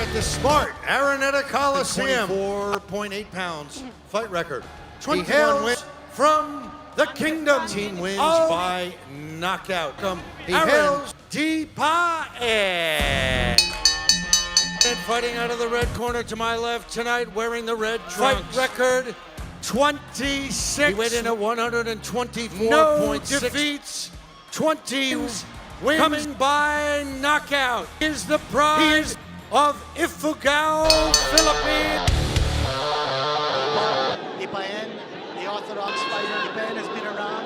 at the smart Aran Coliseum. 24.8 pounds fight record. 21 wins from the kingdom. 18 wins by knockout. Aran Dipaen. Fighting out of the red corner to my left tonight, wearing the red trunks. Fight record 26. He weighed in at 124.6. No defeats. 20 wins. Coming by knockout is the pride of Ifugao, Philippines. Dipaen, the orthodox fighter. Dipaen has been around.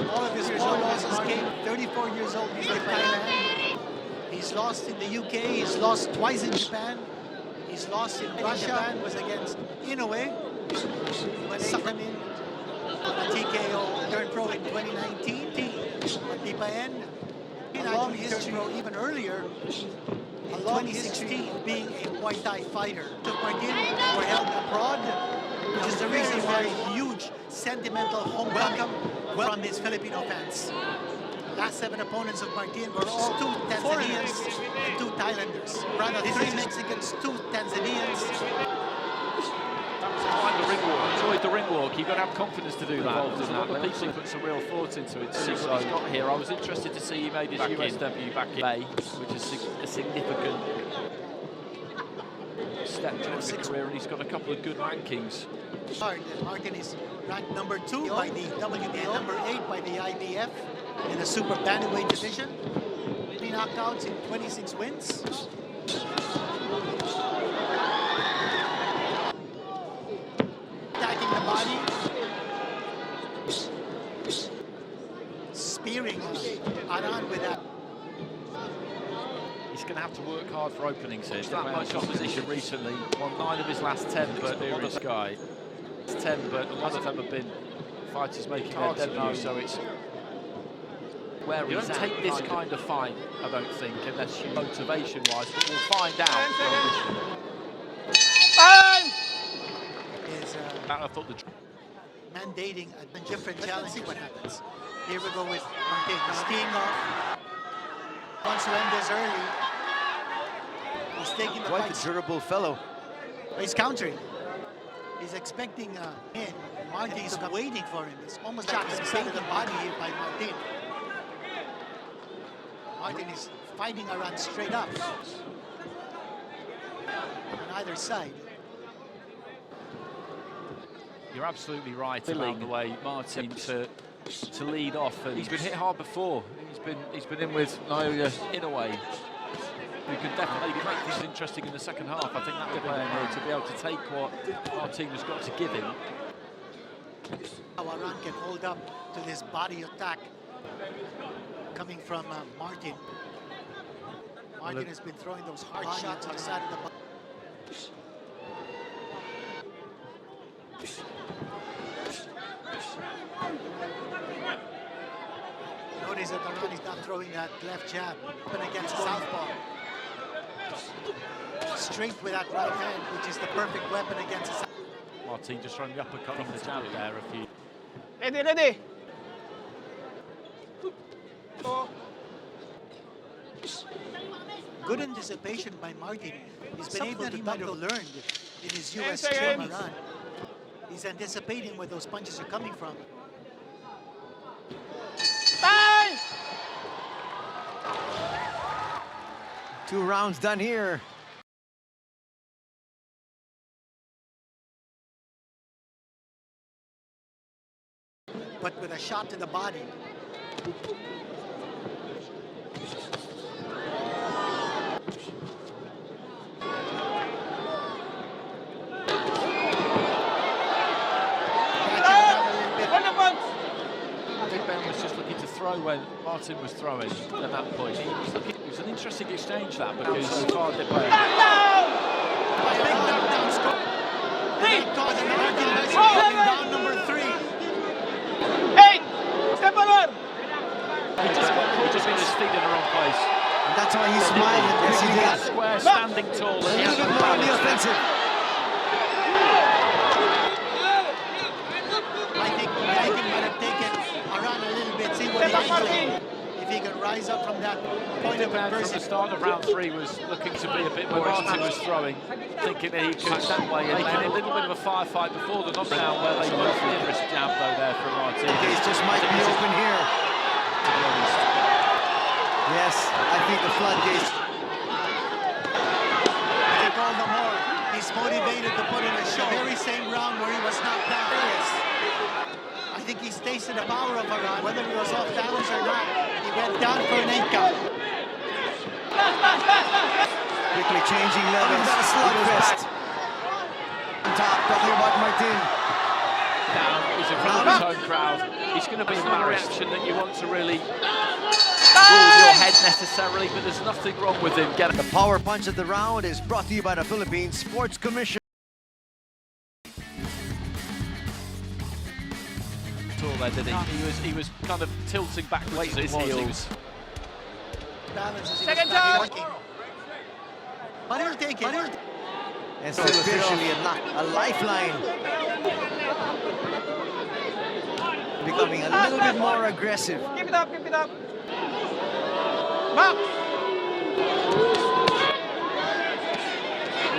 All of his losses came 34 years old in Thailand. He's lost in the UK. He's lost twice in Japan. He's lost in Russia. Japan was against Inoue. When sucked him in a TKO, turned pro in 2019. But Dipaen, a long history, pro even earlier, in 2016, being a Muay Thai fighter. Took Martin were held abroad, which is the reason why huge sentimental home welcome from his Filipino fans. Last 7 opponents of Martin were all 2 Tanzanians and 2 Thailanders. Rather 3 Mexicans, 2 Tanzanians. The ring walk. Enjoyed the ring walk. You've got to have confidence to do that. Involved in that. The people put some real thought into it to see what he's got here. I was interested to see he made his US debut back in May, which is a significant step towards his career, and he's got a couple of good rankings. Martin is ranked number 2 by the WBO, number 8 by the IBF in the super bantamweight division. 3 knockouts in 26 wins. Attacking the body. Spearing Aran with that. He's going to have to work hard for openings here. That much opposition recently. Won 9 of his last 10, but a lot of guy. It's 10, but a lot of them have been fighters making their debut, so it's where you don't take this kind of fight, I don't think, unless you motivation-wise, but we'll find out. I thought mandating a different challenge. See what happens. Here we go with Martin. He's teeing off. Wants to end this early. He's taking the Quite a durable fellow. He's countering. He's expecting in. Martin is waiting for him. It's almost like he's inside of the body here by Martin. Martin is fighting Aran straight up. On either side. You're absolutely right about the way Martin to lead off, and he's been hit hard before. He's been in with Naoya Inoue, who can definitely make things interesting in the second half. I think that would be here to be able to take what Martin has got to give him. How Aran can hold up to this body attack coming from Martin. Martin has been throwing those hard shots on the side of the body. Notice that Aran is not throwing that left jab but against southpaw. Straight with that right hand, which is the perfect weapon against the Martin just throwing the uppercut off the jab there a few. Ready. Good anticipation by Martin. He's been able to might have learned in his US gym Aran. He's anticipating where those punches are coming from. 2 rounds done here. But with a shot to the body. Dipaen was just looking to throw when Martin was throwing at that point. It was an interesting exchange that, because so far Dipaen. Down number 3. Step forward. He just got his feet in the wrong place. And that's why he's smiling. Yes, he did. Square, standing tall. And he has On the offensive. I think might have taken Aran a little bit. See what he's doing. If he can rise up from that point of From the adversity. start of round 3 was looking to be a bit more Martin was throwing, thinking that he could that way and making a little bit of a firefight before the knockdown where they both the jab though there from Martin. Gates just might be open here. To be honest. Yes, I think the floodgates. I think all the more he's motivated to put in a show. The very same round where he was knocked down. I think he's tasted the power of Aran, whether he was off balance or not. He went down for an 8 count. Quickly changing levels. Slugfest. On top, talking about Martin. Down, he's in front of his own crowd. He's going to be the reaction that you want to really rule your head necessarily, but there's nothing wrong with him. The power punch of the round is brought to you by the Philippine Sports Commission. There, did he? He was kind of tilting backwards at his heels. Second time. But he'll take it. And still officially a lifeline. Becoming a little bit more aggressive. Keep it up, keep it up. Back.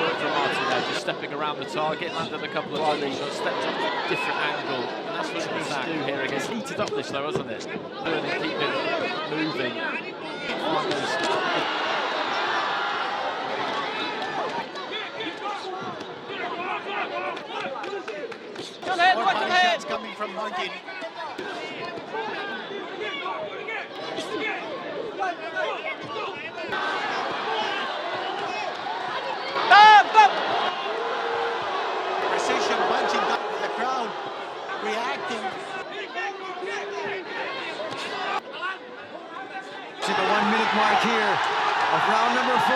Work from Martin there, just stepping around the target, landed a couple of volleys, stepped up a different angle, and that's what he needs to do here again. Heated up this though, hasn't it? Learning, keeping moving. Your head, More watch your body head. shots coming from Martin. Stop. Precision punching down with the crowd reacting. To the 1 minute mark here of round number 4.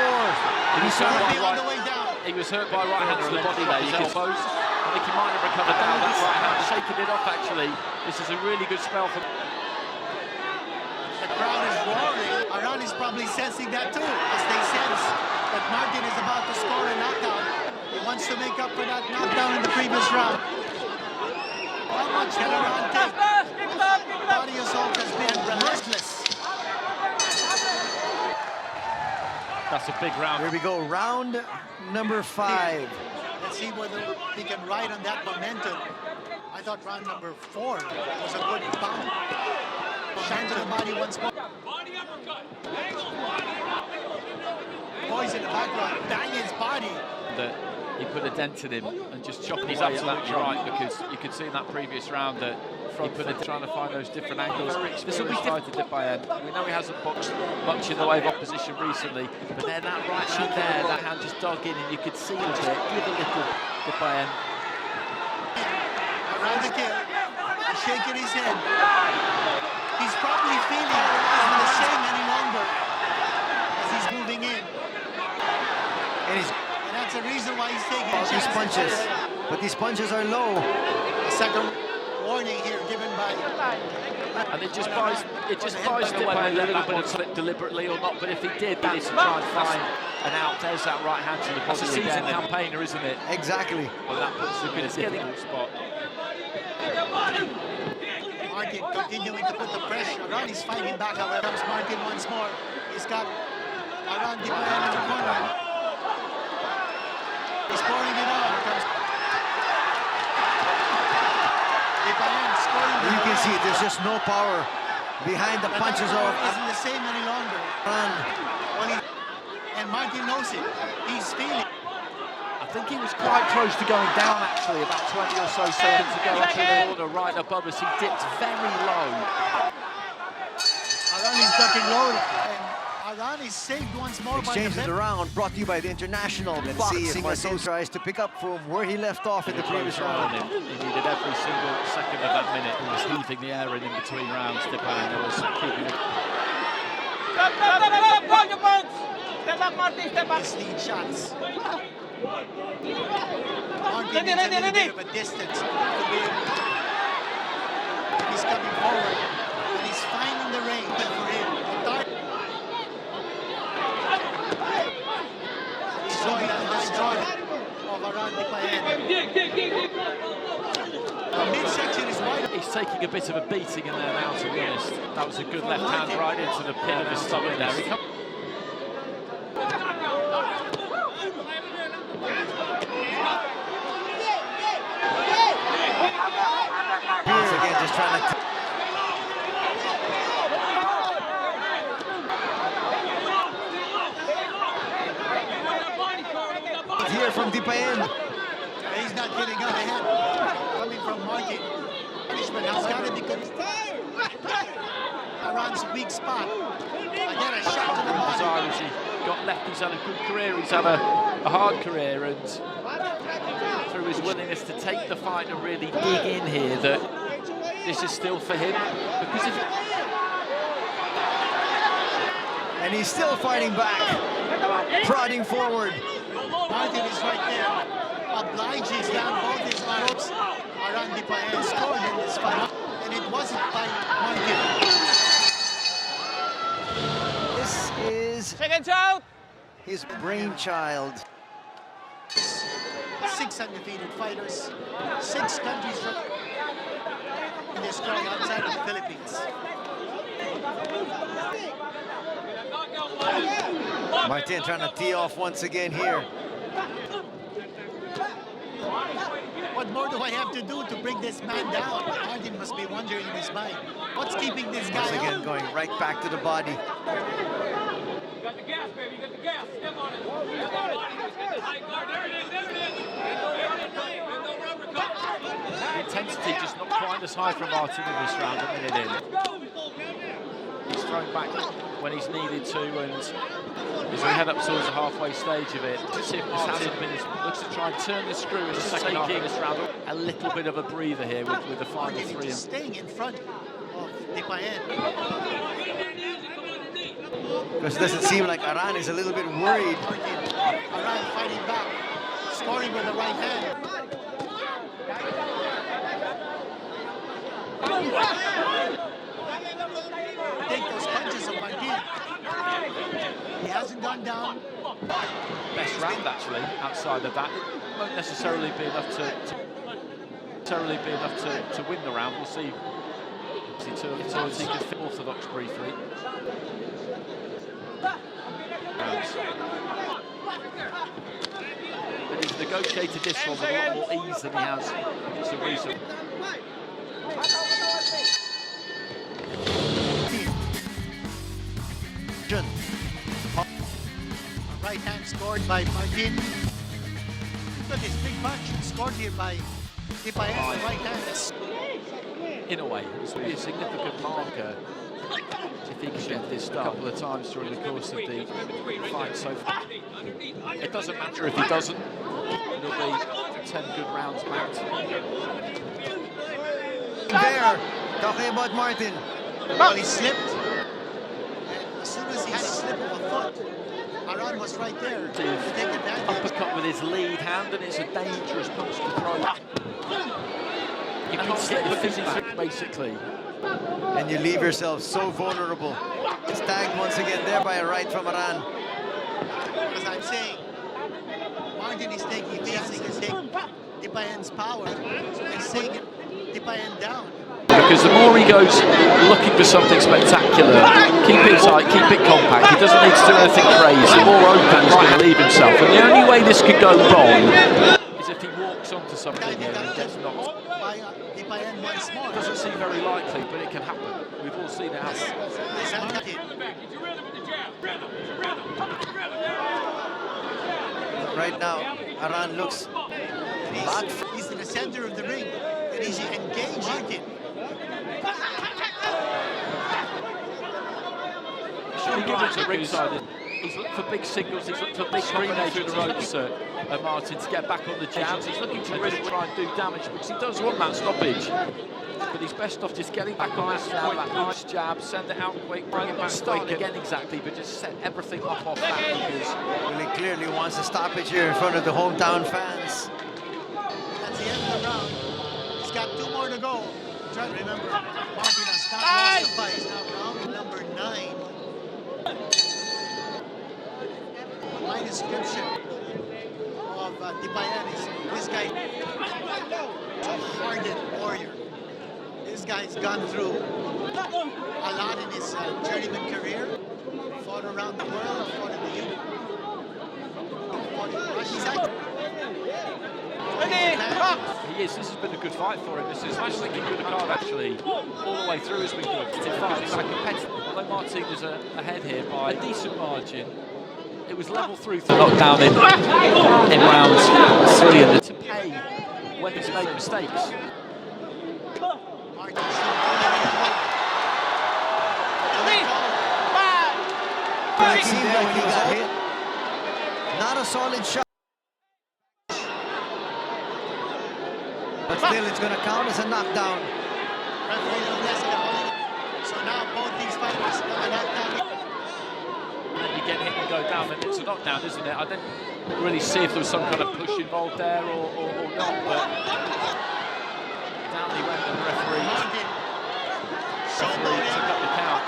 He was Trying to hurt be by on the way down. He was hurt by right hand to the body there. You can elbows. I think he might have recovered down that right hand, shaking it off actually. This is a really good spell for. The crowd is roaring. Aran is probably sensing that too, as they sense that Martin is about to score a knockout. He wants to make up for that knockdown in the previous round. How much can Aran take? Keep it up, keep it up. Body assault has been relentless. That's a big round. Here we go, round number 5. Let's see whether he can ride on that momentum. I thought round number 4 was a good bound. Shine to the body once more. Boys in the background, bang his body. That he put a dent in him and just chopped his way at that right, because you could see in that previous round that he put it trying to find those different angles. This will be different to Dipaen. We know he hasn't boxed much in the way of opposition recently, but then that right hand there, that hand just dug in, and you could see him just give a little Dipaen. Around the kill, he's shaking his head. He's probably feeling it isn't the same any longer as he's moving in. And That's the reason why he's taking these chances. punches. But these punches are low. A second warning here given by. And it just buys Dipaen a little bit of slip deliberately or not, but if he did, he needs to try and find an out. There's that right hand to the body. That's a seasoned campaigner, isn't it? Exactly. Well, that puts the good difficult spot. Martin continuing to put the pressure. Aran is fighting back, however. Comes Martin once more. He's got Aran Dipaen in the corner. He's pouring it on. Comes Dipaen scoring. You can see there's just no power behind the punches of isn't the same any longer. Aran. And Martin knows it. He's feeling. I think he was quite close to going down actually, about 20 or so seconds ago up in the corner right above us. He dipped very low. Aran is ducking low. And Aran is saved once more by Exchange the of the round brought to you by the International Boxing Association. Tries to pick up from where he left off in the previous round. He needed every single second of that minute. He was heaving the air in between rounds. Dipaen was keeping it. Stop, hold your punch. Step back, Martin, step back. his lead shots. Martin Ready, needs a little ready. bit of a distance to be able to. He's coming forward and he's finding the range for him. He's going to destroy of Aran Dipaen. The midsection is wide. He He's taking a bit of a beating in there now, to be honest. That was a good left hand right into the pit of his stomach there. He Once again, just trying to... Here from Dipaen. He's not getting out ahead. Coming from Martin. Punishment has got to be good. Aran's weak spot. Again, a shot to the body. He got left, he's had a good career, he's had a hard career, and through his willingness to take the fight and really dig in here, that this is still for him. Because if... And he's still fighting back, prodding forward. Martin is right there. Obliges down both his arms. Aran Dipaen scored in this fight, and it wasn't by Martin. This is Seconds out. his brainchild. 6 undefeated fighters, 6 countries from this going outside of the Philippines. Martin trying to tee off once again here. What more do I have to do to bring this man down? Martin must be wondering in his mind, what's keeping this guy Once again, up? going right back to the body. You got the gas, baby. You got the gas. Step on it. Step on it. High guard. There it is. There it is. The intensity just not quite as high from Martin in this round, a minute in. He's thrown back when he's needed to, and as we head up towards the halfway stage of it, let's see if Martin looks to try and turn the screw in the second half of this round. A little bit of a breather here with the final Martin three. is staying in front of Dipaen. Because it doesn't seem like Aran is a little bit worried. Aran fighting back, scoring with the right hand. Take those punches of Martin. He hasn't gone down. Best round actually outside of that. It won't necessarily be enough to win the round. We'll see. See towards he can fit orthodox briefly. But he's negotiated this one with a lot more ease than he has so recently. Right hand scored by Martin. Look at this big punch scored here by Dipaen. The right hand. In a way, this will be a significant marker if he can get this a couple of times during the course of the fight so far. It doesn't matter if he doesn't. It'll be 10 good rounds back. There, talking about Martin. Well, he slipped. And as soon as he had a slip of a foot, Aran was right there to take advantage. Uppercut with his lead hand, and it's a dangerous punch to throw. You can't slip your feet back, basically. And you leave yourself so vulnerable. Stagged once again there by a right from Aran. As I'm saying, Martin is taking Dipaen's power and taking Dipaen down. Because the more he goes looking for something spectacular, keep it tight, keep it compact, he doesn't need to do anything crazy, the more open he's going to leave himself. And the only way this could go wrong is if he walks onto something here and gets knocked. By Dipaen once more. Doesn't seem very likely, but it can happen. We've all seen it happen. This Martin. Right now, Aran looks He's in the center of the ring, and he's engaged Martin. He gives it to ringside. He's looked for big signals, he's looked for big screaming through the ropes, Martin, to get back on the jabs. He's looking to really try and do damage, because he does want that stoppage. But he's best off just getting back on that jab, that nice jab, send it out quick, bring it back, start again exactly, but just set everything off that, because really clearly wants a stoppage here in front of the hometown fans. That's the end of the round. He's got 2 more to go. Try to remember, Martin has not lost the fight. He's now round number 9. My description of Dipaen is this guy is a hardened warrior. This This guy's gone through a lot in his journeyman career. Fought around the world, fought in the UK, fought in Russia. He is. This has been a good fight for him. This is actually a good card, actually. All the way through has been good. It's like competitive. Although Martin was ahead here by a decent margin, it was level through. Knocked down in rounds 3 and to pay when he's made mistakes. It seemed like he got hit. Not a solid shot. But still, it's going to count as a knockdown. So now both these fighters are knocked down. And you get hit and go down, and it's a knockdown, isn't it? I didn't really see if there was some kind of push involved there or not, but down he went, and the referee took up the count.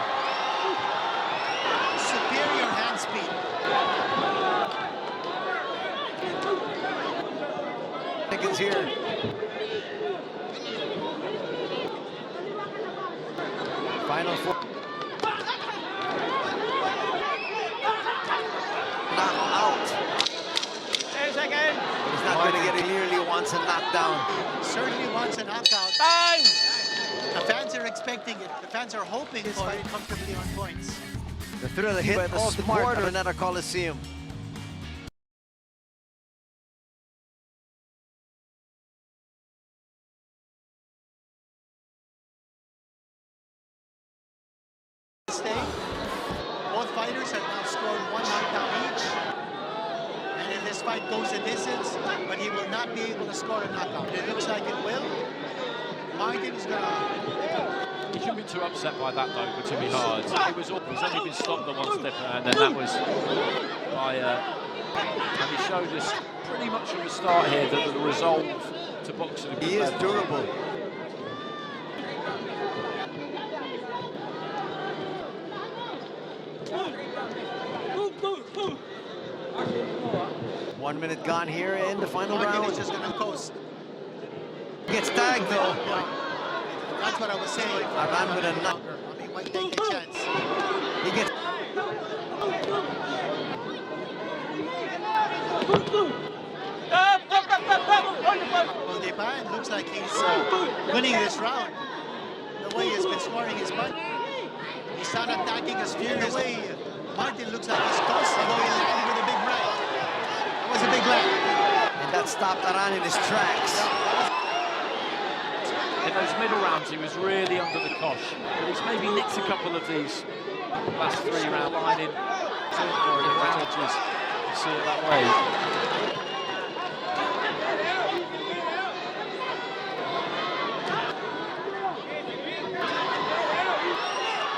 Superior hand speed. Seconds here. Final 4. Knock out. But he's not going to get it. Clearly wants a knockdown. Certainly wants a knockout. The fans are expecting it. The fans are hoping this fight comfortably on points. The thrill hit by the sport of another Coliseum. Both fighters have now scored 1 knockdown each. And if this fight goes a distance, but he will not be able to score a knockout. It looks like it will. Martin is gonna... He shouldn't be too upset by that, though, but to be hard. He's only been stopped the one stepper, and then that was by... and he showed us pretty much from the start here that the resolve to boxing... He is durable. One minute gone here in the final Martin round. is just gonna coast. Gets tagged though. That's what I was saying. Aran with a knock. I mean, why take a chance? He gets. Well, Dipaen looks like he's winning this round. The way he's been scoring his punch. He's not attacking as furiously. Martin looks like he's coasting. Although he landed with a big right. That was a big left. And that stopped Aran in his tracks. In those middle rounds, he was really under the cosh. But he's maybe nicked a couple of these last 3 round lining for the advantages. You see it that way.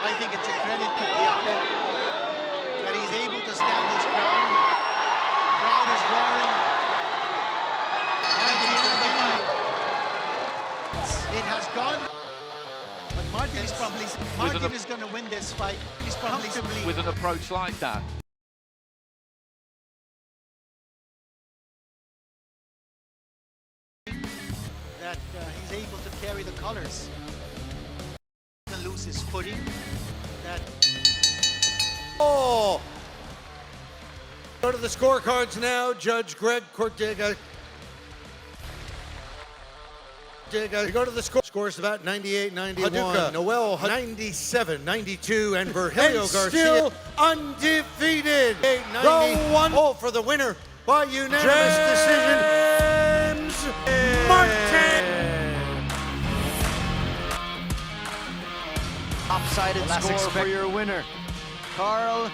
I think it's a credit to Dipaen that he's able to stand his ground. Crowd is roaring. It has gone. But Martin is probably going to win this fight. He's probably With an approach like that. that he's able to carry the colors. And lose his footing. That Go to the scorecards now. Judge Greg Cortega. You go to the scores about 98, 91. Haduka, Noel 97, 92, and Virgilio Garcia still undefeated. Go 1-0 for the winner by unanimous decision. Martin. Lopsided score for your winner, Carl